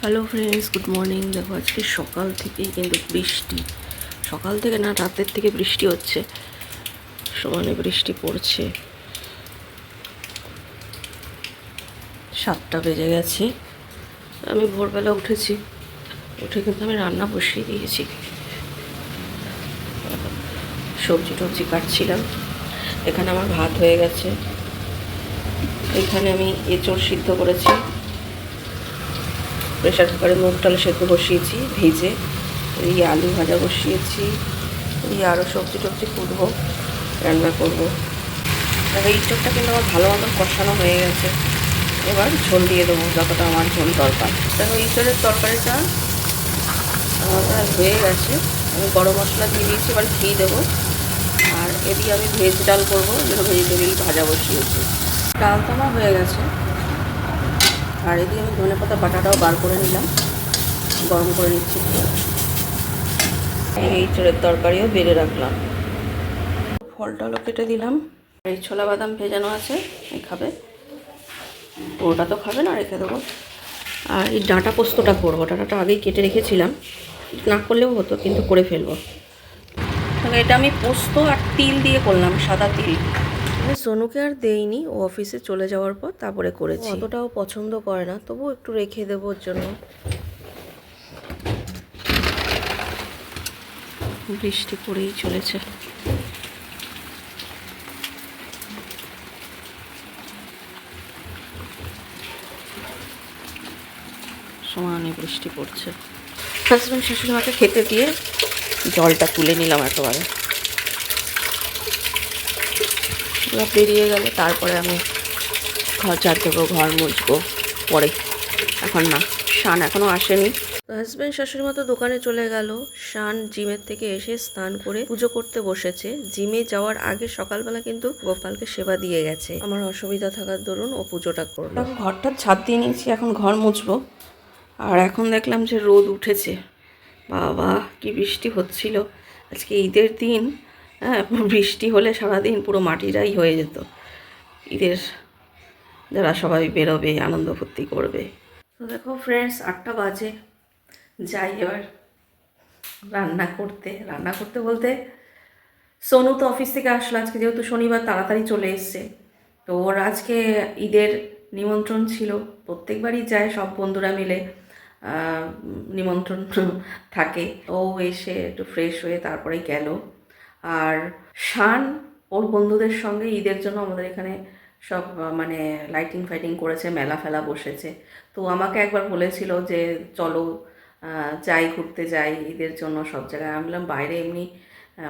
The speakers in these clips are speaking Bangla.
Hello friends, good morning. দেখো আজকে সকাল থেকেই কিন্তু বৃষ্টি, সকাল থেকে না রাতের থেকে বৃষ্টি হচ্ছে, সমানে বৃষ্টি পড়ছে। 7টা বেজে গেছে। আমি ভোরবেলা উঠেছি, উঠে কিন্তু আমি রান্না বসিয়ে দিয়েছি। সবজি টবজি কাটছিলাম। এখানে আমার ভাত হয়ে গেছে। এখানে আমি এঁচড় সিদ্ধ করেছি, প্রেশার কুকারে মুগ ডাল সেদ্ধ বসিয়েছি ভেজে। এই আলু ভাজা বসিয়েছি। এই আরও সবজি টবজি কুটবো, রান্না করবো। তবে ইঁচড়টা কিন্তু আমার ভালো মতন কষানো হয়ে গেছে। এবার ঝোল দিয়ে দেবো যতটা আমার ঝোল দরকার। দেখো ইঁচড়ের তরকারিটা হয়ে গেছে। আমি গরম মশলা দিয়ে দিয়েছি, এবার ঘি দেবো। আর এদিকে আমি ভেজ ডাল করবো, যেন ভেজিটেবিল ভাজা বসিয়েছি। ডাল তো আমার হয়ে গেছে। আর এদিকে আমি ধনে পাতা বাটাটাও বার করে নিলাম, গরম করে নিচ্ছি। এই ইঁচড়ের তরকারিও বেড়ে রাখলাম, ফলটালও কেটে দিলাম। এই ছোলা বাদাম ভেজানো আছে, এই খাবে, ওটা তো খাবে না, রেখে দেবো। আর এই ডাঁটা পোস্তটা করবো, ডাঁটাটা আগেই কেটে রেখেছিলাম, না করলেও হতো কিন্তু করে ফেলবো। তবে এটা আমি পোস্ত আর তিল দিয়ে করলাম, সাদা তিল। সোনুকে আর দেইনি, ও অফিসে চলে যাওয়ার পর তারপরে করেছি। অতটাও পছন্দ করে না, তবুও একটু রেখে দেবো ওর জন্য। বৃষ্টি পড়েই চলেছে। সমানে বৃষ্টি পড়ছে। হাজব্যান্ড শাশুড়ি মাকে খেতে দিয়ে জলটা তুলে নিলাম একেবারে। ওরা বেরিয়ে গেলে তারপরে আমি ঘর ঝাড় দেবো, ঘর মুছবো পরে, এখন না। শান এখনও আসেনি। হাজব্যান্ড শাশুড়ি মা তো দোকানে চলে গেল। শান জিমের থেকে এসে স্নান করে পুজো করতে বসেছে। জিমে যাওয়ার আগে সকালবেলা কিন্তু গোপালকে সেবা দিয়ে গেছে। আমার অসুবিধা থাকার দরুন ও পুজোটা করলো। এখন ঘরটা ছাদ দিয়ে নিয়েছি, এখন ঘর মুছবো। আর এখন দেখলাম যে রোদ উঠেছে। বাবা কি বৃষ্টি হচ্ছিল আজকে, ঈদের দিন। হ্যাঁ, বৃষ্টি হলে সারাদিন পুরো মাটিরাই হয়ে যেত। ঈদের যারা সবাই বেরোবে, আনন্দ ফুর্তি করবে। তো দেখো ফ্রেন্ডস, 8টা বাজে। যাই এবার রান্না করতে বলতে, সোনু তো অফিস থেকে আসলো আজকে, যেহেতু শনিবার তাড়াতাড়ি চলে এসছে। তো ওর আজকে ঈদের নিমন্ত্রণ ছিল। প্রত্যেকবারই যায়, সব বন্ধুরা মিলে নিমন্ত্রণ থাকে। ও এসে একটু ফ্রেশ হয়ে তারপরেই গেল। আর শান ওর বন্ধুদের সঙ্গে ঈদের জন্য আমাদের এখানে সব মানে লাইটিং ফাইটিং করেছে, মেলা ফেলা বসেছে। তো আমাকে একবার বলেছিল যে চলো যাই, ঘুরতে যাই ঈদের জন্য সব জায়গায়। আমি বললাম বাইরে এমনি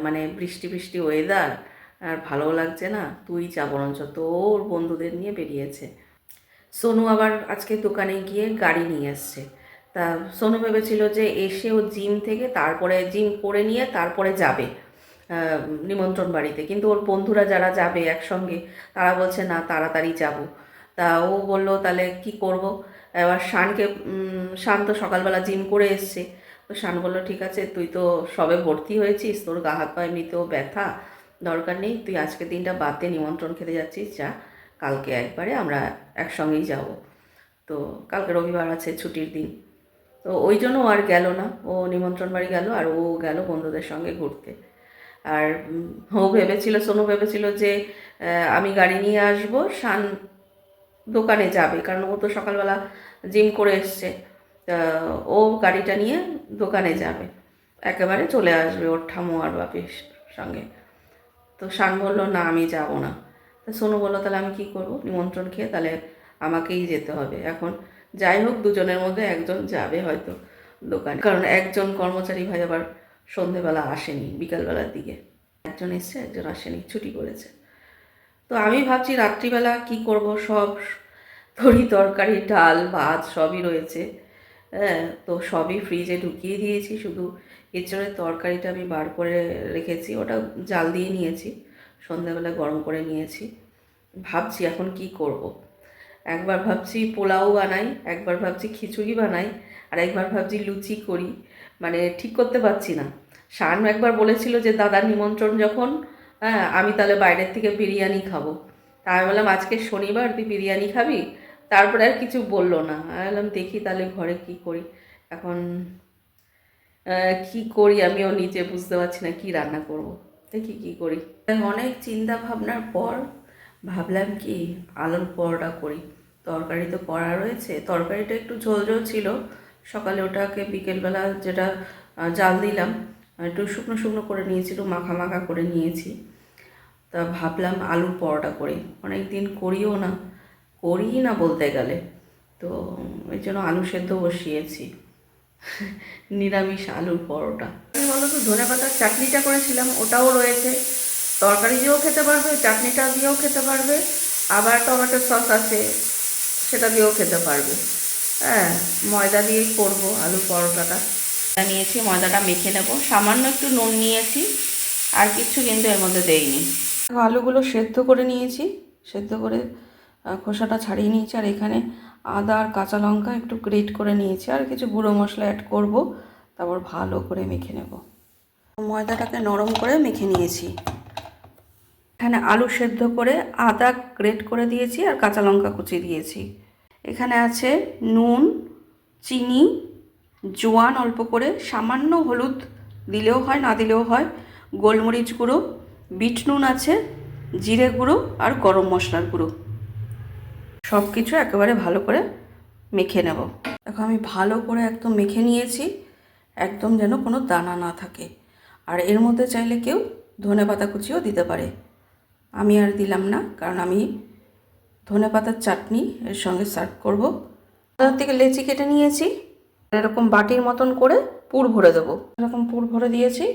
মানে বৃষ্টি বৃষ্টি ওয়েদার, আর ভালো লাগছে না, তুই যা বরঞ্চ। তো ওর বন্ধুদের নিয়ে বেরিয়েছে। সোনু আবার আজকে দোকানে গিয়ে গাড়ি নিয়ে এসছে। তা সোনু ভেবেছিল যে এসে ও জিম থেকে তারপরে জিম করে নিয়ে তারপরে যাবে নিমন্ত্রণ বাড়িতে, কিন্তু ওর বন্ধুরা যারা যাবে একসঙ্গে তারা বলছে না তাড়াতাড়ি যাব। তা ও বলল তাহলে কি করব। এবার শান তো সকালবেলা জিম করে এসছে। তো শান বললো ঠিক আছে, তুই তো সবে ভর্তি হয়েছিস, তোর গা হাত পা এমনিতেও ব্যথা, দরকার নেই, তুই আজকের দিনটা বাদ দিয়ে নিমন্ত্রণ খেতে যাচ্ছিস, যা, কালকে একবারে আমরা একসঙ্গেই যাব। তো কালকে রবিবার আছে, ছুটির দিন। তো ওই জন্য ও আর গেল না, ও নিমন্ত্রণ বাড়ি গেল আর ও গেল বন্ধুদের সঙ্গে ঘুরতে। আর সোনু ভেবেছিল যে আমি গাড়ি নিয়ে আসবো, শান দোকানে যাবে, কারণ ও তো সকালবেলা জিম করে এসছে। ও গাড়িটা নিয়ে দোকানে যাবে, একেবারে চলে আসবে ওর ঠাম্মু আর বাপির সঙ্গে। তো শান বললো না আমি যাব না। তো সোনু বললো তাহলে আমি কী করবো, নিমন্ত্রণ খেয়ে তাহলে আমাকেই যেতে হবে। এখন যাই হোক, দুজনের মধ্যে একজন যাবে হয়তো দোকানে, কারণ একজন কর্মচারী ভাই আবার সন্ধেবেলা আসেনি, বিকালবেলার দিকে একজন এসছে, একজন আসেনি, ছুটি করেছে। তো আমি ভাবছি রাত্রিবেলা কি করব, সব তরকারি ডাল ভাত সবই রয়েছে। হ্যাঁ, তো সবই ফ্রিজে ঢুকিয়ে দিয়েছি, শুধু এঁচড়ের তরকারিটা আমি বার করে রেখেছি, ওটা জাল দিয়ে নিয়েছি, সন্ধ্যাবেলা গরম করে নিয়েছি। ভাবছি এখন কি করব। একবার ভাবছি পোলাও বানাই, একবার ভাবছি খিচুড়ি বানাই, আর একবার ভাবছি লুচি করি, মানে ঠিক করতে পারছি না। শান একবার বলেছিল যে দাদার নিমন্ত্রণ যখন, হ্যাঁ আমি তাহলে বাইরের থেকে বিরিয়ানি খাবো। তা আমি বললাম আজকে শনিবার, তুই বিরিয়ানি খাবি, তারপরে আর কিছু বললো না। আমি বললাম দেখি তাহলে ঘরে কি করি এখন। কি করি আমিও নিজে বুঝতে পারছি না কি রান্না করব, দেখি কি করি। অনেক চিন্তা ভাবনার পর ভাবলাম কি আলুর পরোটা করি। তরকারি তো করা রয়েছে, তরকারিটা একটু ঝোল ঝোল ছিল সকালে, ওটাকে বিকেলবেলা যেটা জাল দিলাম একটু শুকনো শুকনো করে নিয়েছি, একটু মাখা মাখা করে নিয়েছি। তা ভাবলাম আলুর পরোটা করি, অনেক দিন করিও না, করি না বলতে গেলে। তো ওই জন্য আলু সেদ্ধ বসিয়েছি, নিরামিষ আলুর পরোটা। আমি বলো তো ধনে পাতার চাটনিটা করেছিলাম, ওটাও রয়েছে, তরকারি দিয়েও খেতে পারবে, চাটনিটা দিয়েও খেতে পারবে, আবার টমেটো সস আছে সেটা দিয়েও খেতে পারবে। হ্যাঁ, ময়দা দিয়েই করবো আলুর পরোটাটা। নিয়েছি, ময়দাটা মেখে নেব, সামান্য একটু নুন নিয়েছি, আর কিছু কিন্তু এর মধ্যে দেইনি। আলুগুলো সেদ্ধ করে নিয়েছি, সেদ্ধ করে খোসাটা ছাড়িয়ে নিয়েছি, আর এখানে আদা আর কাঁচা লঙ্কা একটু গ্রেট করে নিয়েছি, আর কিছু গুঁড়ো মশলা অ্যাড করব, তারপর ভালো করে মেখে নেব। ময়দাটাকে নরম করে মেখে নিয়েছি, এখানে আলু সেদ্ধ করে আদা গ্রেট করে দিয়েছি আর কাঁচা লঙ্কা কুচি দিয়েছি। এখানে আছে নুন, চিনি, জোয়ান অল্প করে, সামান্য হলুদ দিলেও হয় না দিলেও হয়, গোলমরিচ গুঁড়ো, বিট নুন আছে, জিরে গুঁড়ো আর গরম মশলার গুঁড়ো, সব কিছু একেবারে ভালো করে মেখে নেব। দেখো আমি ভালো করে একদম মেখে নিয়েছি, একদম যেন কোনো দানা না থাকে। আর এর মধ্যে চাইলে কেউ ধনেপাতা কুচিও দিতে পারে, আমি আর দিলাম না, কারণ আমি ধনেপাতার চাটনি এর সঙ্গে সার্ভ করব। তার থেকে লেচি কেটে নিয়েছি, এরকম বাটির মতন করে পুর ভরে দেবো, এরকম পুর ভরে দিয়েছি।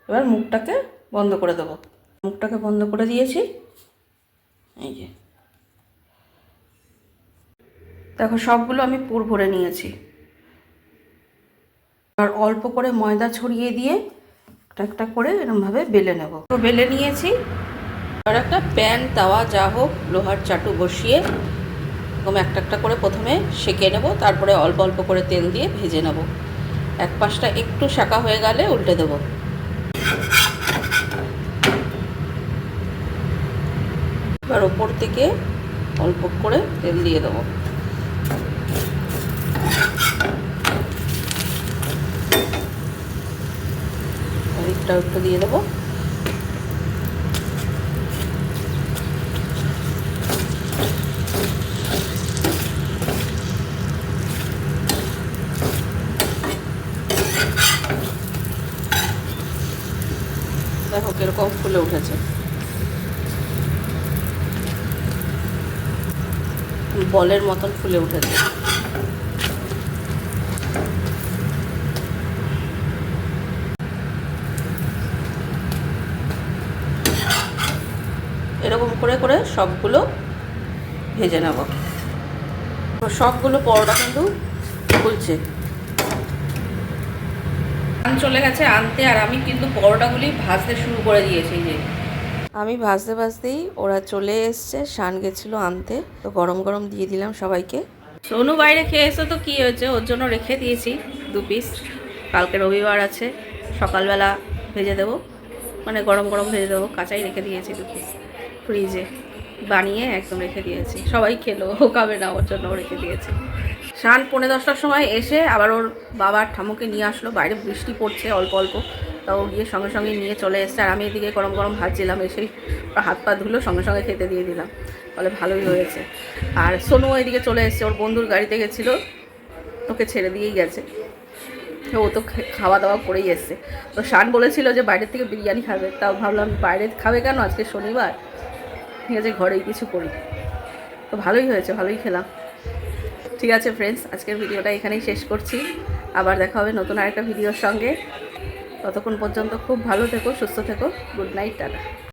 এবার মুখটাকে বন্ধ করে দেবো, মুখটাকে বন্ধ করে দিয়েছি। এই যে দেখো সবগুলো আমি পুর ভরে নিয়েছি। আর অল্প করে ময়দা ছড়িয়ে দিয়ে একটা একটা করে এরকমভাবে বেলে নেব। তো বেলে নিয়েছি, আর একটা প্যান তাওয়া যা হোক লোহার চাটু বসিয়ে এরকম একটা একটা করে প্রথমে সেঁকে নেব, তারপরে অল্প অল্প করে তেল দিয়ে ভেজে নেব। এক পাশটা একটু শাঁকা হয়ে গেলে উল্টে দেব। এবার ওপর থেকে অল্প করে তেল দিয়ে দেবো। দিকটা একটু দিয়ে দেবো। দেখো কিরকম ফুলে উঠেছে, বলের মতন ফুলে উঠেছে। এরকম করে করে সবগুলো ভেজে নেব। সবগুলো পরোটা কিন্তু ফুলছে। চলে গেছে আনতে, আর আমি কিন্তু পরোটাগুলি ভাজতে শুরু করে দিয়েছি। যে আমি ভাজতে ভাজতেই ওরা চলে এসছে, শান গেছিলো আনতে, তো গরম গরম দিয়ে দিলাম সবাইকে। সোনু বাইরে খেয়ে এসে তো কী হয়েছে, ওর জন্য রেখে দিয়েছি 2 পিস, কালকে রবিবার আছে, সকালবেলা ভেজে দেবো, মানে গরম গরম ভেজে দেবো, কাঁচাই রেখে দিয়েছি 2 পিস, ফ্রিজে বানিয়ে একদম রেখে দিয়েছি। সবাই খেলো, ও খাবে না, ওর জন্য রেখে দিয়েছি। শান 9:30টার সময় এসে আবার ওর বাবার ঠামুকে নিয়ে আসলো, বাইরে বৃষ্টি পড়ছে অল্প অল্প, তা ও গিয়ে সঙ্গে সঙ্গে নিয়ে চলে এসছে। আর আমি এদিকে গরম গরম ভাজছিলাম, এসেই হাত পা ধুলো, সঙ্গে সঙ্গে খেতে দিয়ে দিলাম, বলে ভালোই হয়েছে। আর সোনু এদিকে চলে এসছে, ওর বন্ধুর গাড়িতে গেছিলো, ওকে ছেড়ে দিয়েই গেছে, ও তো খাওয়া দাওয়া করেই এসছে। তো শান বলেছিল যে বাইরের থেকে বিরিয়ানি খাবে, তাও ভাবলাম বাইরে খাবে কেন, আজকে শনিবার, ঠিক আছে ঘরেই কিছু করি। তো ভালোই হয়েছে, ভালোই খেলাম। ঠিক আছে ফ্রেন্ডস, আজকের ভিডিওটা এখানেই শেষ করছি, আবার দেখা হবে নতুন আরেকটা ভিডিওর সঙ্গে। ততক্ষণ পর্যন্ত খুব ভালো থেকো, সুস্থ থেকো, গুড নাইট, টাটা।